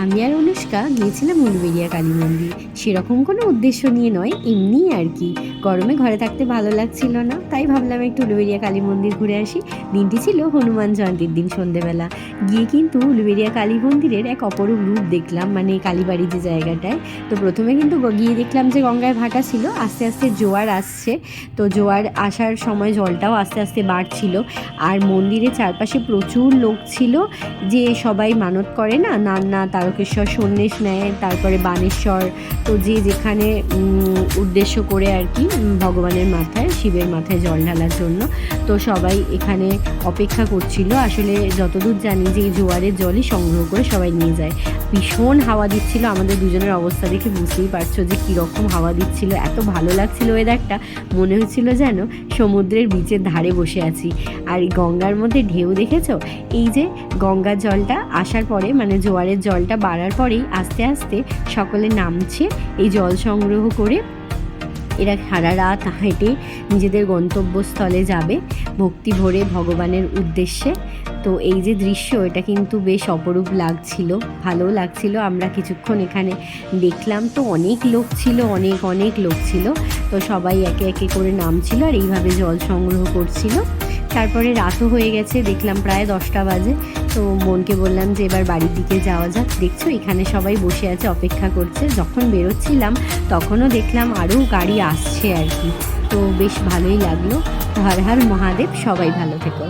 আমি আর অনুষ্কা গিয়েছিলাম উলুবেড়িয়া কালী মন্দির। সেরকম কোনো উদ্দেশ্য নিয়ে নয়, এমনিই আর কি। গরমে ঘরে থাকতে ভালো লাগছিল না, তাই ভাবলাম একটু উলুবেড়িয়া কালী মন্দির ঘুরে আসি। দিনটি ছিল হনুমান জয়ন্তীর দিন সন্ধেবেলা। গিয়ে কিন্তু উলুবেড়িয়া কালী মন্দিরের এক অপরূপ রূপ দেখলাম, মানে কালীবাড়ি যে জায়গাটায়। তো প্রথমে কিন্তু গিয়ে দেখলাম যে গঙ্গায় ভাটা ছিল, আস্তে আস্তে জোয়ার আসছে। তো জোয়ার আসার সময় জলটাও আস্তে আস্তে বাড়ছিল। আর মন্দিরের চারপাশে প্রচুর লোক ছিল, যে সবাই মানত করে না, নান্না, তারকেশ্বর, সন্ন্যাস নেয়, তারপরে বানেশ্বর। তো যে যেখানে উদ্দেশ্য করে আর কি ভগবানের মাথায়, শিবের মাথায় জল ঢালার জন্য। তো সবাই এখানে অপেক্ষা করছিল। আসলে যতদূর জানি যে এই জোয়ারের জলই সংগ্রহ করে সবাই নিয়ে যায়। ভীষণ হাওয়া দিচ্ছিল, আমাদের দুজনের অবস্থা দেখে বুঝতেই পারছো যে কীরকম হাওয়া দিচ্ছিল। এত ভালো লাগছিল ওয়েদারটা, মনে হচ্ছিল যেন সমুদ্রের বিচের ধারে বসে আছি। আর এই গঙ্গার মধ্যে ঢেউ দেখেছো? এই যে গঙ্গার জলটা আসার পরে, মানে জোয়ারের জলটা বাড়ার পরেই আস্তে আস্তে সকলে নামছে এই জল সংগ্রহ করে। এরা সারা রাত হেঁটে নিজেদের গন্তব্যস্থলে যাবে ভক্তি ভরে ভগবানের উদ্দেশ্যে। তো এই যে দৃশ্য, এটা কিন্তু বেশ অপরূপ লাগছিল, ভালো লাগছিল। আমরা কিছুক্ষণ এখানে দেখলাম, তো অনেক লোক ছিল, অনেক অনেক লোক ছিল। তো সবাই একে একে করে নামছিল আর এইভাবে জল সংগ্রহ করছিল। তারপরে রাতও হয়ে গেছে, দেখলাম প্রায় 10টা বাজে। তো বোনকে বললাম যে এবার বাড়ির দিকে যাওয়া যাক। দেখছো এখানে সবাই বসে আছে, অপেক্ষা করছে। যখন বেরোচ্ছিলাম তখনও দেখলাম আরও গাড়ি আসছে আর কি। তো বেশ ভালোই লাগলো। হর হর মহাদেব, সবাই ভালো থেকো।